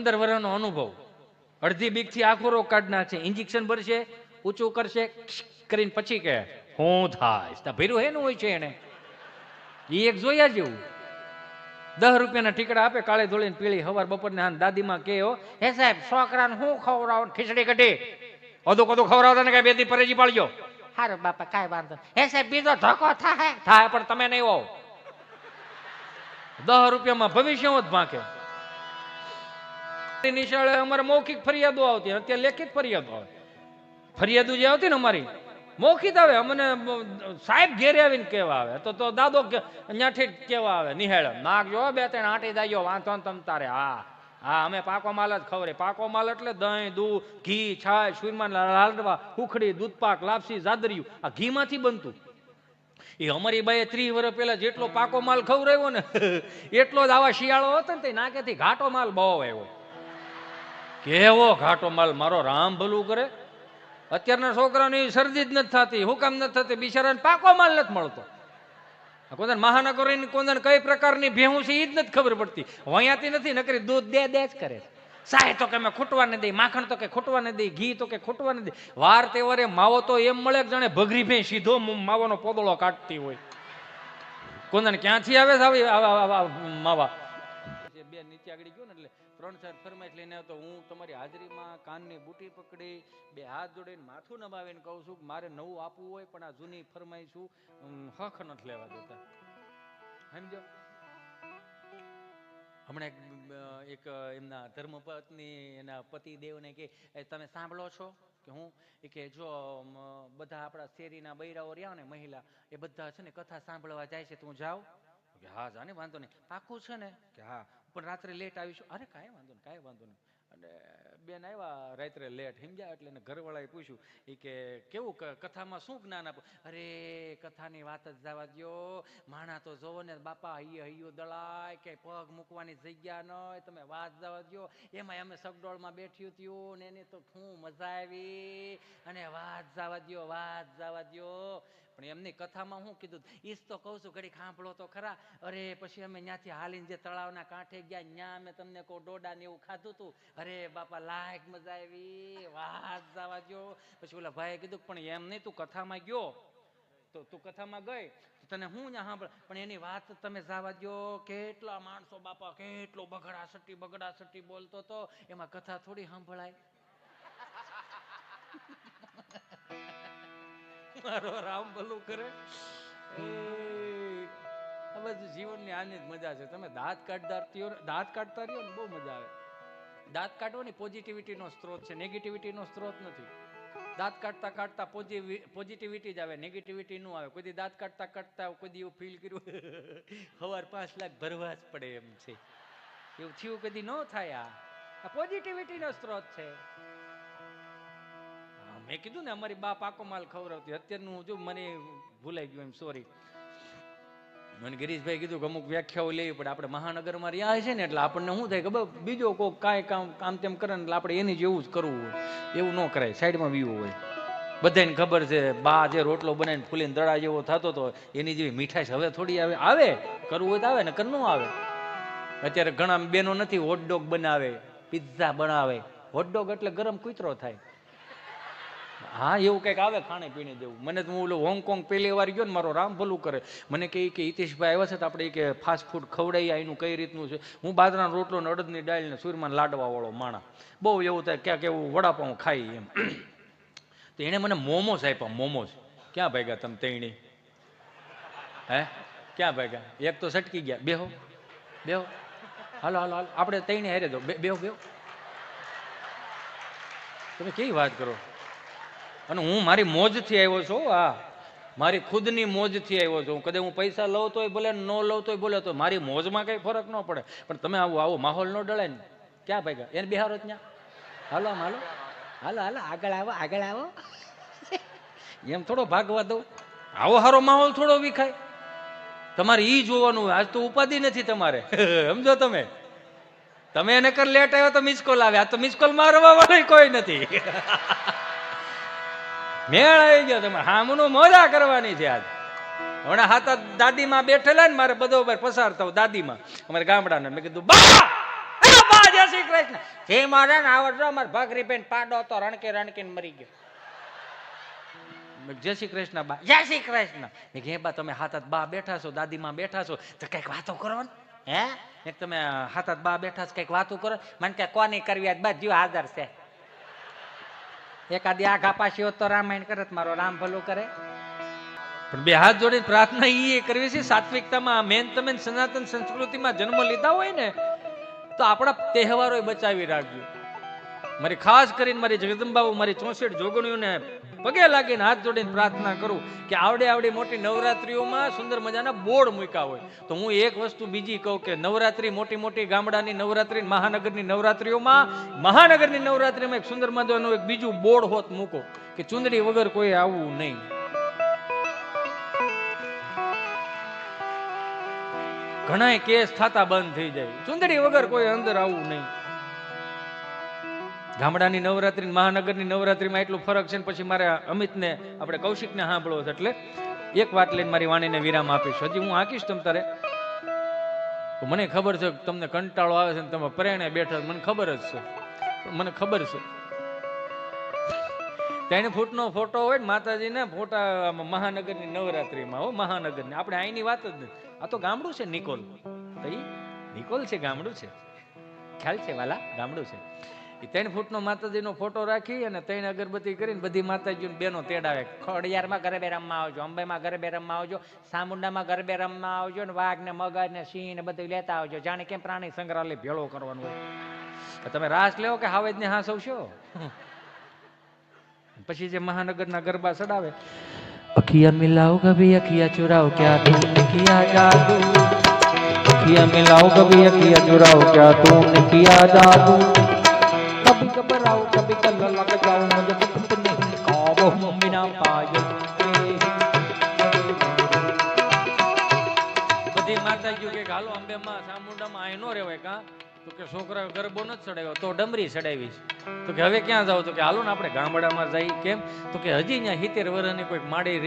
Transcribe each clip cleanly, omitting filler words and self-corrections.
15 વર્ષનો અનુભવ, અડધી બીકથી આખો રોગ કાઢ નાખશે, ઇન્જેક્શન ભરશે, ઊંચું કરશે કરીને પછી કે હું થાય ભીરું હે ને હોય છે એને એ એક જોયા જેવું. 10 રૂપિયાના ટીકડા આપે કાળી ધોળીને પીળી, હવાર બપોરને હાન દાદીમાં કે હે સાહેબ છોકરાને હું ખવડાવો, ખીચડી કઢી અધું કદું ખવડાવતા ને કઈ બેદી પરેજી પાડજો. હારું બાપા કાંઈ વાંધો. હે સાહેબ બીજો ધક્કો થાય પણ તમે નહીં હોવ. 10 રૂપિયામાં ભવિષ્ય જ ભાંકે. નિશાળે અમારે મૌખિક ફરિયાદો આવતી, અત્યારે લેખિત ફરિયાદો આવે. ફરિયાદો જે આવતી ને અમારી મૌખિક આવે, અમને સાહેબ ઘેરે આવીને કેવા આવે, તો દાદો ત્યાંથી કેવા આવે, નિહાળ નાખજો 2-3 આંટી દાજો વાંધો તમ તારે. હા અમે પાકો માલ જ ખવરે. પાકો માલ એટલે દહીં, દૂધ, ઘી, છાશ, સુરમા, લાડવા, ઉખડી, દૂધપાક, લાપસી, જાદરિયું આ ઘીમાંથી બનતું. એ અમારી બાઈએ 30 વર્ષ પહેલા જેટલો પાકો માલ ખવરાવ્યો ને એટલો જ આવા શિયાળો હતો ને તે નાકેથી ઘાટો માલ બહુ આવ્યો. કેવો ઘાટો માલ, મારો રામ ભલું કરે. અત્યારના છોકરાની શરદી જ નથી થતી. હું કામ નથી થતી? બિચારાને પાકો માલ નથી મળતો. કોને મહાનગરોની કોને કઈ પ્રકારની ભેહું છે એ જ નથી ખબર પડતી. વયાતી નથી, નકરી દૂધ દે જ કરે. સાહે તો કે અમે ખૂટવા ન દઈ, માખણ તો કે ખૂટવા ન દઈ, ઘી તો કે ખૂટવા ન દઈ. વાર તહેવારે માવો તો એમ મળે કે જાણે ભગરી ભે સીધો માવાનો પોદળો કાઢતી હોય. કોને ક્યાંથી આવે માવા? બે નીચે આગળ ગયો ને એટલે 3-4 ફરમાઈશ લઈને આવ્યો. તો હું તમારી હાજરીમાં કાનની બુટી પકડી 2 હાથ જોડીને માથું નમાવીને કહું છું કે મારે નવું આપવું હોય પણ આ જૂની ફરમાઈશું હક નથી લેવા દેતા. સમજો? હમણાં એક એમના ધર્મપત્ની એના પતિદેવને કે તમે સાંભળો છો કે હું કે જો બધા આપણા શેરીના બૈરાઓ રહ્યા ને મહિલા એ બધા છે ને કથા સાંભળવા જાય છે, તું જાવ? કે હા જાને વાંધો નહીં. પાકું છે ને? કે હા પણ રાત્રે લેટ આવીશું. અરે કાંઈ વાંધો નહીં, કાંઈ વાંધો નહીં. અને બેન આવ્યા રાત્રે લેટ, સમજ્યા? એટલે એને ઘરવાળાએ પૂછ્યું એ કે કેવું કથામાં શું જ્ઞાન આપો? અરે કથાની વાત જ જવા દો, માણા તો જોવો ને બાપા હૈયું દળાય કે પગ મૂકવાની જગ્યા ન હોય, તમે વાત જવા દો. એમાં અમે સગડોળમાં બેઠ્યું થયું ને એની તો શું મજા આવી, અને વાત જવા દો, વાત જવા દો. પણ એમની કથામાં હું કીધું ઈજ તો કહું છું, ઘડી સાંભળો તો ખરા. અરે પછી અમે ત્યાંથી હાલીને જે તળાવના કાંઠે ગયા ત્યાં અમે તમને કહું ડોડા ને એવું ખાધું હતું. અરે બાપા લાયક મજા આવી, વાત જવા દો. પછી ઓલા ભાઈએ કીધું પણ એમ નહીં, તું કથામાં ગયો તો તું કથામાં ગઈ તને હું ત્યાં સાંભળ, પણ એની વાત તમે જવા દો. કેટલા માણસો બાપા કેટલો બગડા સટ્ટી બોલતો હતો, એમાં કથા થોડી સાંભળાય. મારો રામ ભલું કરે. આ બધું જીવનની આની જ મજા છે. તમે દાંત કાઢતા રહ્યો ને બહુ મજા આવે. દાંત કાઢવાની પોઝિટિવિટીનો સ્ત્રોત છે, નેગેટિવિટીનો સ્ત્રોત નથી. દાંત કાઢતા કાઢતા પોઝિટિવિટી જ આવે, નેગેટિવિટી નું આવે. કોઈ દાંત કાઢતા કોઈ એવું ફીલ કર્યું સવાર 5 લાખ ભરવા જ પડે એમ છે, એવું થયું કદી ન થાય. આ પોઝિટિવિટીનો સ્ત્રોત છે. મેં કીધું ને અમારી બા પાકો માલ ખવડાવતી. અત્યારનું જો મને ભૂલાઈ ગયું, એમ સોરી. મને ગિરીશભાઈ કીધું કે અમુક વ્યાખ્યાઓ લેવી પડે. આપણે મહાનગરમાં રહ્યા છે ને એટલે આપણને શું થાય ખબર, બીજો કોઈ કાંઈ કામ તેમ કરે ને એટલે આપણે એની જેવું જ કરવું હોય. એવું ન કરાય, સાઈડમાં બીવું હોય. બધાને ખબર છે બા જે રોટલો બનાવીને ફૂલીને દડા જેવો થતો હતો એની જેવી મીઠાશ હવે થોડી આવે. કરવું હોય તો આવે ને કર ન આવે. અત્યારે ઘણા બેનો નથી હોટડોગ બનાવે, પિઝા બનાવે. હોટડોગ એટલે ગરમ કૂતરો થાય. હા એવું કંઈક આવે ખાણે પીણે જેવું. મને તો હું હોંગકોંગ પહેલી વાર ગયો ને, મારો રામ ભલું કરે, મને કહે કે હિતેશભાઈ આવ્યા છે તો આપણે કે ફાસ્ટ ફૂડ ખવડાવીએ, એનું કઈ રીતનું છે. હું બાજરાનો રોટલો ને અડદની દાળ ને સુરમાં લાડવા વાળો માણા, બહુ એવું થાય ક્યાંક એવું વડાપાઉં ખાઈ એમ. તો એણે મને મોમોસ આપ્યા. મોમોસ ક્યાં ભાગ્યા તમે તૈણી? હે ક્યાં ભાગ્યા? એક તો સટકી ગયા. બેહો હાલો આપણે તૈણી હારે દો. બેહો તમે કેવી વાત કરો? અને હું મારી મોજથી આવ્યો છું. મારી ખુદની મોજથી આવ્યો છું. કદાચ હું પૈસા લઉં તોય બોલે, ન લઉં તોય બોલે, તો મારી મોજમાં કઈ ફરક ન પડે. પણ તમે આવો માહોલ ન ડળે ને. ક્યાં ભાગ્યા? એને બિહારો ત્યાં. હાલો આગળ આવો એમ થોડો ભાગવા દઉં? આવો સારો માહોલ થોડો વિખાય. તમારે ઈ જોવાનું. આજ તો ઉપાધિ નથી તમારે, સમજો? તમે એને કર લેટ આવ્યો તો મિસકોલ આવે. આ તો મિસકોલ મારવા વાળો કોઈ નથી. મેળ આવી ગયો. તમે હામનું મજા કરવાની છે આજ. હમણાં હાથા દાદીમાં બેઠેલા ને, મારે બધો પસાર થવું દાદીમાં અમારે ગામડાને. મેં કીધું બા જય શ્રી કૃષ્ણ. જે મારા ને આવડો માર ભાગરી બેન પાડો તો રણકે રણકીને મરી ગયો. જય શ્રી કૃષ્ણ બા. જય શ્રી કૃષ્ણ. કે બા તમે હાથ બા બેઠા છો, દાદીમાં બેઠા છો તો કઈક વાતો કરો ને. હે એક તમે હાથ બા બેઠા છો કઈક વાતો કરો. મને કે કોની કરવી આજ બસ જો હાજર છે. એકાદી આઘા પાછી હોત તો રામાયણ કરે મારો રામ ભલું કરે. પણ બે હાથ જોડી પ્રાર્થના એ કરવી છે સાત્વિકતામાં. મેન તમે સનાતન સંસ્કૃતિમાં જન્મ લીધા હોય ને તો આપણા તહેવારો બચાવી રાખજો. મારી ખાસ કરીને મારી જગદંબાઓ મારી 64 જોગણીઓને પગે લાગીને હાથ જોડીને પ્રાર્થના કરું કે આવડી મોટી નવરાત્રીઓમાં સુંદર મજાના બોર્ડ મૂક્યા હોય તો હું એક વસ્તુ બીજી કહું કે નવરાત્રી મોટી ગામડાની નવરાત્રી, મહાનગરની નવરાત્રીઓમાં, મહાનગરની નવરાત્રીમાં એક સુંદર મજાનું એક બીજું બોર્ડ હોત મૂકો કે ચુંદડી વગર કોઈ આવવું નહીં. ઘણા કેસ થતા બંધ થઈ જાય, ચુંદડી વગર કોઈ અંદર આવવું નહીં. ગામડાની નવરાત્રી મહાનગરની નવરાત્રીમાં એટલું ફરક છે. પછી મારે અમિતને આપણે કૌશિકને સાંભળવો છે એટલે એક વાત લઈને મારી વાણીને વિરામ આપીશ. હજી હું આંકીશ તમ તારે. મને ખબર છે તમને કંટાળો આવે છે ને તમે પ્રેરણે બેઠા, મને ખબર જ છે. મને ખબર છે 3 ફૂટનો ફોટો હોય ને માતાજીને ફોટા મહાનગરની નવરાત્રીમાં હો, મહાનગરની. આપણે અહીંની વાત જ નથી. આ તો ગામડું છે નિકોલ. નિકોલ છે, ગામડું છે. ખ્યાલ છે વાલા, ગામડું છે. 3 ફૂટનો માતાજીનો ફોટો રાખી અને 3 અગરબત્તી કરીને બધી માતાજીને બેનો તેડાવે. ખોડિયારમાં ગરબે રમવા આવજો, અંબેમાં ગરબે રમવા આવજો, સામુંડામાં ગરબે રમવા આવજો ને વાઘ ને મગર ને સિંહ ને બધું લેતા આવજો. જાણે કેમ પ્રાણી સંગ્રહાલય ભેળો કરવાનું હોય. તમે રાસ લેવો કે હાવેજ ને હાસવશો. પછી જે મહાનગરના ગરબા ચડાવે, અખિયા મિલાઓ કભી અખિયા ચુરાઓ ક્યા તુમને કિયા જાદુ, અખિયા મિલાઓ કભી અખિયા ચુરાઓ ક્યા તુમને કિયા જાદુ, कभी घबराओ कभी कल लग जाओ मुझे तुमने काबू में ना पाए. બધી માતાજીઓ કે હાલો અંબેમાં ચામુંડામાં આય નો રહેવાય કા તો કે છોકરા ગરબો ન ચડાવ્યો તો ડમરી ચડાવી તો કે હવે ક્યાં જાવ તો કે હાલો ને આપણે ગામડામાં જઈ. કેમ તો કે હજી ત્યાં 70 વર્ષની કોઈ માડી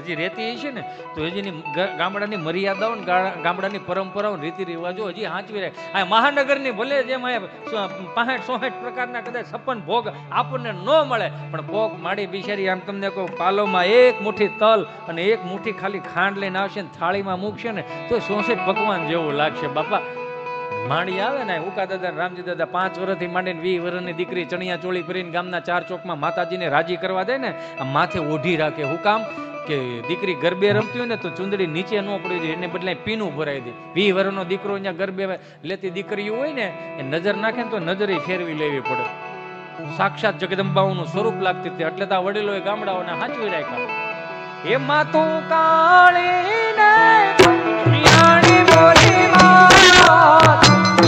હજી રહેતી છે ને તો હજીની ગામડાની મર્યાદાઓ ને ગામડાની પરંપરાઓ રીતિ રિવાજો હજી સાચવી રહે. આ મહાનગરની ભલે જેમ 65 પ્રકારના કદાચ 56 ભોગ આપણને ન મળે પણ ભોગ માડી બિચારી આમ તમને કોઈ પાલોમાં એક મુઠ્ઠી તલ અને એક મુઠ્ઠી ખાલી ખાંડ લઈને આવશે ને થાળીમાં મૂકશે ને તો 64 પકવાન જેવું લાગશે. બાપા માણી આવે ને ઉકા દાદા રામજી દાદા 5 વર્ષથી માંડીને 20 વર્ષની દીકરી ચણિયા ચોળી પહેરીને ગામના 4 ચોકમાં માતાજીને રાજી કરવા દે ને આ માથે ઓઢી રાખે. હું કામ કે દીકરી ગરબે રમતી હોય ને તો ચુંદડી નીચે ન પડી જાય, એને બદલે પીનું ભરાઈ દે. 20 વર્ષનો દીકરો અહીંયા ગરબે લેતી દીકરીઓ હોય ને એ નજર નાખે ને તો નજરે ફેરવી લેવી પડે. સાક્ષાત જગદંબાઓનું સ્વરૂપ લાગતી હતી. એટલે તો વડીલોએ ગામડાઓને સાચવી રાખ્યા. એ માતું કાળીને યાણી બોલી માં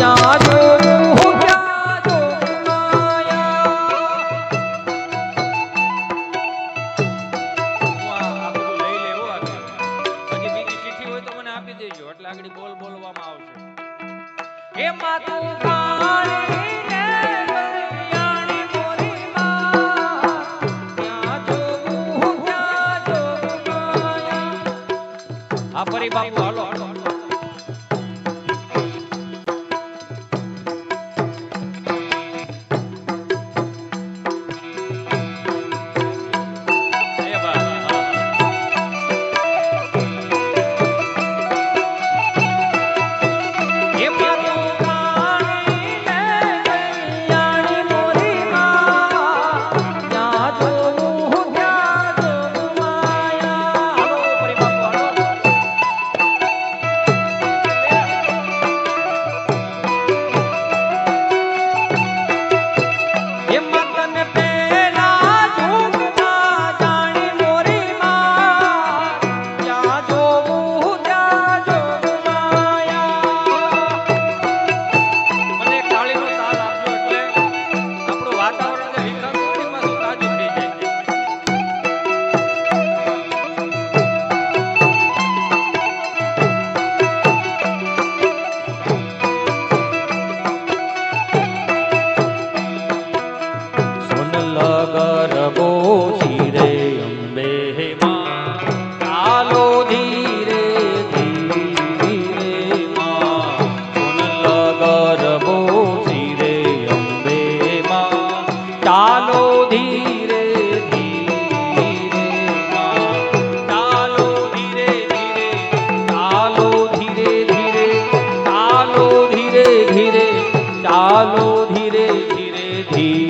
યા જો હું ક્યાં જો માયા. આ બધું લઈ લેવો આગળ. હજી બીજી ચિઠ્ઠી હોય તો મને આપી દેજો એટલે આગળ બોલવામાં આવશે. એ માતું કાળીને યાણી બોલી માં યા જો હું ક્યાં જો માયા. આ ફરી બાપુ હાલો હાલો ગરબો આવો ધીરે ધીરે ધીરે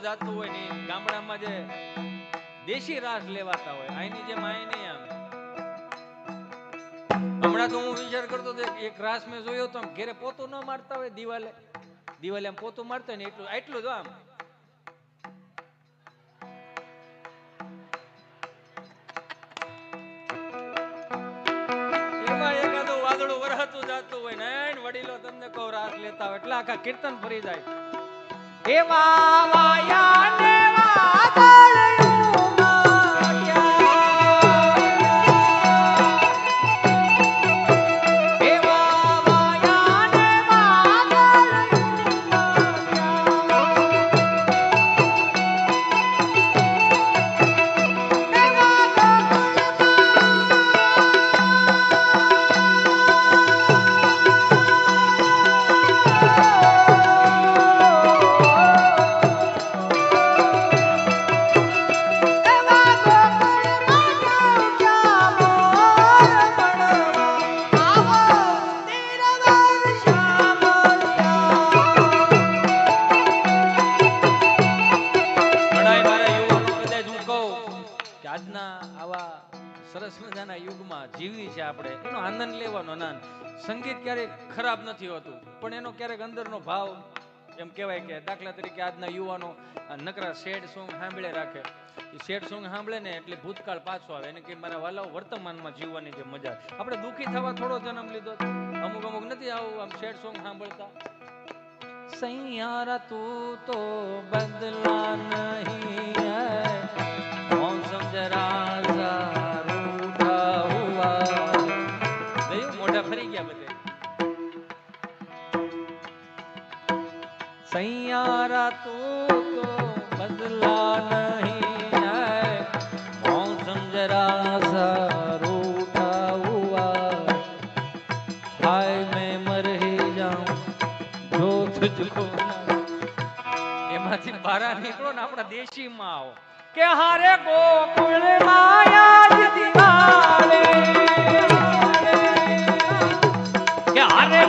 જાતું હોય ને ગામડામાં જે દેશી રાસ લેવાતા હોય આની જે માય નહીં આમ હમણાં તો હું વિચાર કરતો હતો એક રાસ મેં જોયો તો આમ ઘેરે પોતું ન મારતા હોય દિવાલે આમ પોતું મારતા ને એટલું જ આમ એમાં એકાદું વાદળું વરહતું જાતું હોય ને વડીલો તમને કહો રાસ લેતા હોય એટલે આખા કીર્તન ફરી જાય એવા વાયા ને વાદળું એવા વાયા ને સરસ મજાના યુગમાં જીવી છે આપણે એનો આનંદ લેવાનો ના સંગીત ક્યારેક ખરાબ નથી હોતું પણ એનો ક્યારેક અંદરનો ભાવ એમ કહેવાય કે દાખલા તરીકે આજના યુવાનો નકરા સેડ સોંગ સાંભળે રાખે એ સેડ સોંગ સાંભળે ને એટલે ભૂતકાળ પાછો આવે એને કે મારા વાલાઓ વર્તમાનમાં જીવવાની જે મજા આપણે દુઃખી થવા થોડો જન્મ લીધો અમુક નથી આવું આમ સેડ સોંગ સાંભળતા સૈયારા તું તો બદલા નહીં મૌસમ જરા सैयारा तो बदला नहीं है मौसम जरा सा रूठा हुआ हाय मैं मर ही जाऊं जो तुझको એમાંથી બહાર નીકળો ને આપણા દેશીમાં આવો કે હારે ગોકુળ માયા જ દિવાલે કે હારે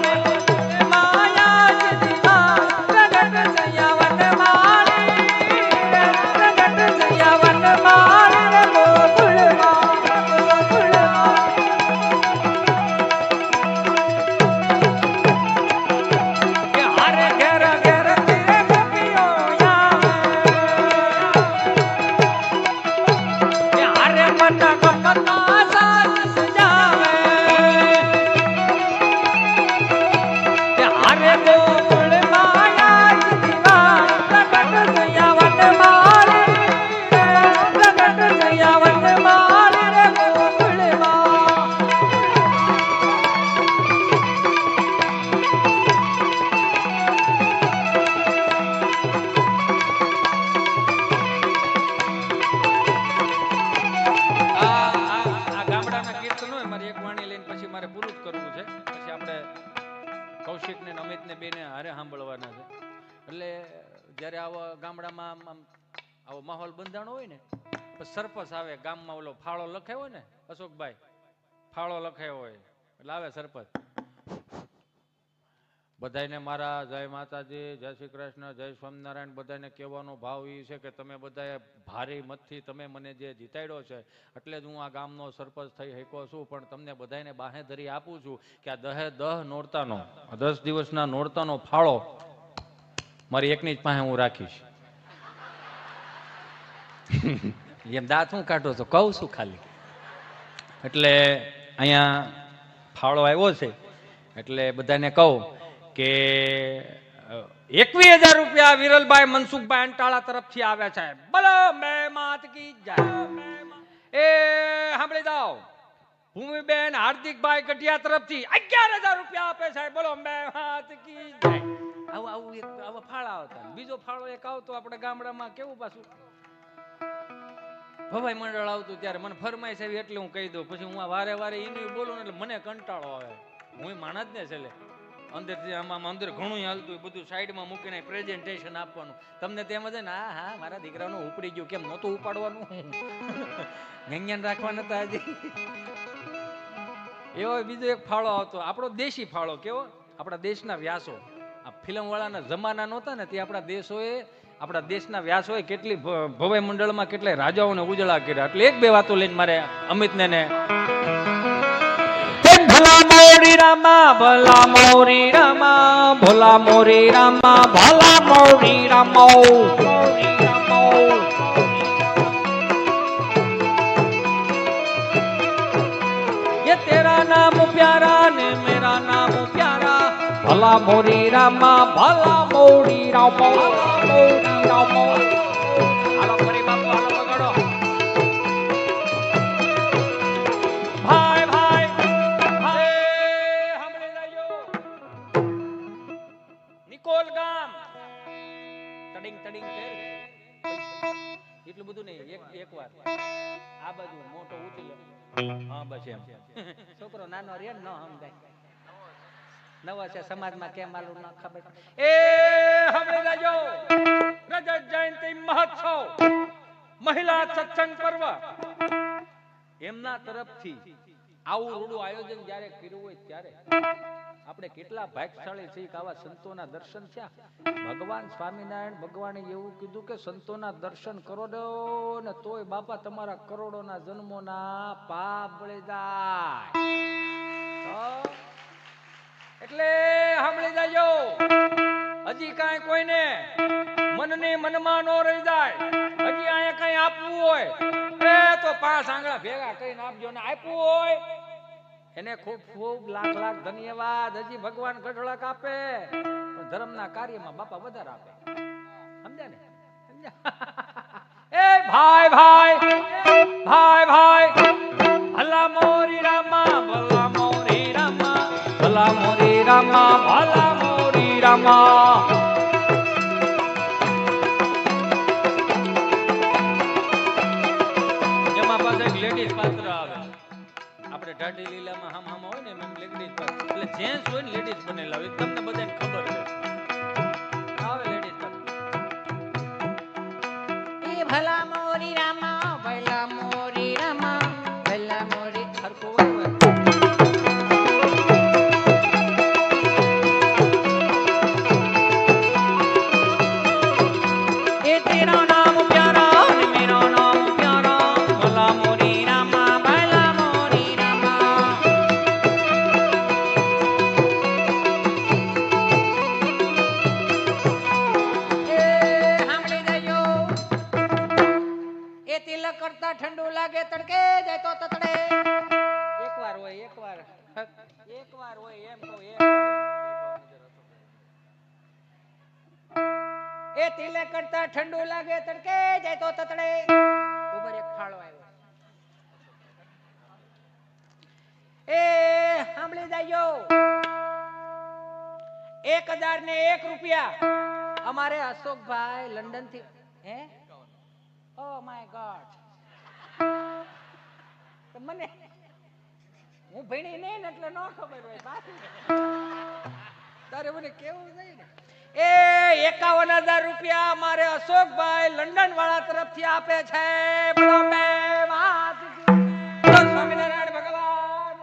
જ્યારે આવા ગામડામાં આવો માહોલ બંધાણો હોય ને પછી સરપંચ આવે ગામમાં ઓલો ફાળો લખાયો હોય ને અશોકભાઈ ફાળો લખાયો હોય એટલે આવે સરપંચ બધાને મારા જય માતાજી જય શ્રી કૃષ્ણ જય સ્વામિનારાયણ બધાને કહેવાનો ભાવ એ છે કે તમે બધાએ ભારે મતથી તમે મને જે જીતાડ્યો છે એટલે જ હું આ ગામનો સરપંચ થઈ શક્યો છું પણ તમને બધાને બાહેધરી આપું છું કે આ 10 નોરતાનો 10 દિવસના નોરતાનો ફાળો મારી એકની જ પાસે હું રાખીશ એમ દાંત હું કાઢો તો કહું છું ખાલી એટલે અહીંયા ફાળો આવ્યો છે એટલે બધાને કહું કે 21,000 રૂપિયા વિરલભાઈ મનસુખભાઈ અંટાળા તરફથી આવ્યા છે બોલો મે માત કી જય એ સાંભળી જાઓ ભૂમિબેન હાર્દિકભાઈ ગઢિયા તરફથી 11,000 રૂપિયા આપે છે બોલો મે માત કી જય આવા ફાળા આવતા બીજો ફાળો એક આવતો આપણે ગામડામાં કેવું પાછું ભવાઈ મંડળ આવતું ત્યારે મને ફરમાઈશ આવી એટલે હું કહી દઉં, પછી હું આ વારે વારે એનું બોલું ને એટલે મને કંટાળો આવે. હું માણસ ને છેલ્લે અંદરથી આમાં અંદર ઘણું હાલતું બધું સાઈડમાં મૂકીને પ્રેઝન્ટેશન આપવાનું. તમને તેમ જ ને હા મારા દીકરાનું ઉપડી ગયું, કેમ નહોતું ઉપાડવાનું, જ્ઞાન રાખવા નતા હજી. એવો બીજો એક ફાળો આવતો, આપણો દેશી ફાળો. કેવો? આપણા દેશના વ્યાસો. આ ફિલ્મ વાળાના જમાના નહોતા ને તે આપણા દેશોએ, આપણા દેશના વ્યાસોએ કેટલી ભવાઈ મંડળમાં કેટલાય રાજાઓને ઉજળા કર્યા. એટલે એક બે વાતો લઈને મારે અમિતને ને ભલા મોરી રામા ભલા મોરી રામા ભલા મોરી રામા ભલા મોરી રામા ये तेरा नाम प्यारा ने मेरा नाम प्यारा भला मोरी रामा भला मोरी रामा मोरी रामा. हालो फरी बापू हालो બગાડો. ભાઈ ભાઈ ભાઈ સાંભળી લેજો. નિકોલ ગામ તડિંગ તડિંગ કર એટલું બધું નહીં, એક વાર આ બાજુ મોટો ઉઠી લે. હા બસ એમ. છોકરો નાનો રે ન સમજાય, નવો છે સમાજમાં, કેમ માલુમ ન ખબર. એ સાંભળી લેજો. રજત જયંતિ મહોત્સવ મહિલા સત્સંગ પર્વ એમના તરફથી આવું રૂડું આયોજન જ્યારે કર્યું હોય ત્યારે આપણે કેટલા ભાગ્યશાળી છીએ કે આવા સંતોના દર્શન થયા. ભગવાન સ્વામિનારાયણ ભગવાને એવું કીધું કે સંતોના દર્શન કરો ને તોય બાપા તમારા કરોડોના જન્મોના પાપ બળી જાય. એટલે સાંભળી જાજો. હજી કાંઈ કોઈને મનની મનમાં નો રહી જાય. હજી અહીંયા કઈ આપવું હોય એ તો 5 આંગળા ભેગા કરીને આપજો, ને આપ્યું હોય એને ખૂબ ખૂબ લાખ લાખ ધન્યવાદ. હજી ભગવાન ગઢળક આપે પણ ધર્મના કાર્યમાં બાપા વધારે આપે. સમજ્યા ને? સમજ્યા? એ ભાઈ ભાઈ ભાઈ ભાઈ ભલા મોરી રામા ભલા મોરી રામા ભલા મોરી રામા ભલા મોરી રામા. એમાં પાછા એક લેડીઝ પાત્ર આવે. આપણે ઢાઢી લીલામાં હામ હામ હોય ને એમ લેડીઝ પાત્ર, એટલે જેન્ટ્સ હોય ને લેડીઝ બનેલા હોય. તમને બધાને ખબર છે. આવે લેડીઝ પાત્ર. એ ભલા મોરી રામા ભલા મોરી રામા ભલા મોરી હરખું હોય. એ તેરા નામ પ્યારા ને મેરા નામ પ્યારા ભલા મોરી રામા ભલા મોરી રામા. એ સાંભળી લેજો. એ તિલક કરતા ઠંડુ લાગે તડકે જાય તો તતડે. એકવાર હોય એકવાર હોય એમ કહો. એ તિલક કરતા ઠંડુ લાગે તડકે જાય તો તતડે. ઉપર એક ફાળો આવ્યો. એ સાંભળી જાજો. 1001 રૂપિયા અમારે અશોકભાઈ લંડન થી. હે ઓ માય ગોડ. મને હું ભણી નહીં એટલે ન ખબર હોય. તારે મને કેવું નહીં ને. એ 51,000 રૂપિયા અમારે અશોકભાઈ લંડન વાળા તરફથી આપે છે. બોલો સ્વામિનારાયણ ભગવાન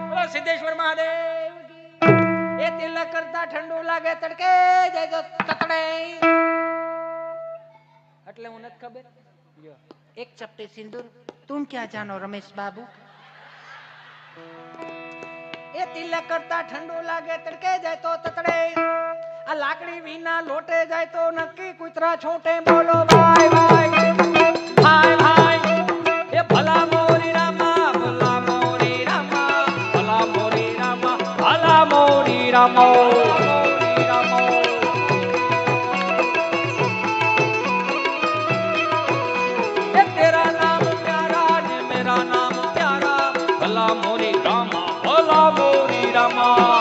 બોલો સિદ્ધેશ્વર મહાદેવ. એ તિલક કરતા ઠંડુ લાગે તડકે જાય તો તતડે. એટલે હું નથી ખબર. એક ચપટી સિંદૂર તુમ ક્યાં જાનો રમેશ બાબુ. એ તિલક કરતા ઠંડુ લાગે તડકે જાય તો તતડે. આ લાકડી વિના લોટે જાય તો નક્કી કૂતરા છોટે. બોલો ભાઈ ભાઈ ભાઈ ભાઈ. એ ભલા મોરી રામા ભલા મોરી રામા ભલા મોરી રામા ભલા મોરી રામા. એ તેરા નામ પ્યારા ને મેરા નામ પ્યારા ભલા મોરી રામા ભલા મોરી રામા.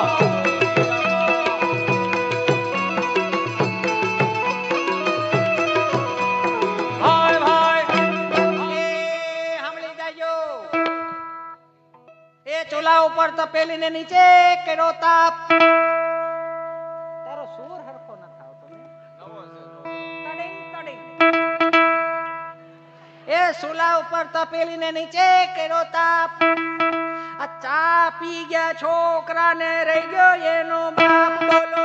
ભાઈ ભાઈ સુલા ઉપર તપેલીને નીચે કર્યો તાપ. તારો સૂર હરખો નથી આવતો ને? તડિંગ, તડિંગ. એ સુલા ઉપર તપેલીને નીચે કર્યો તાપ. આ ચા પી ગયા છોકરાને રહી ગયો એનો બાપ. બોલો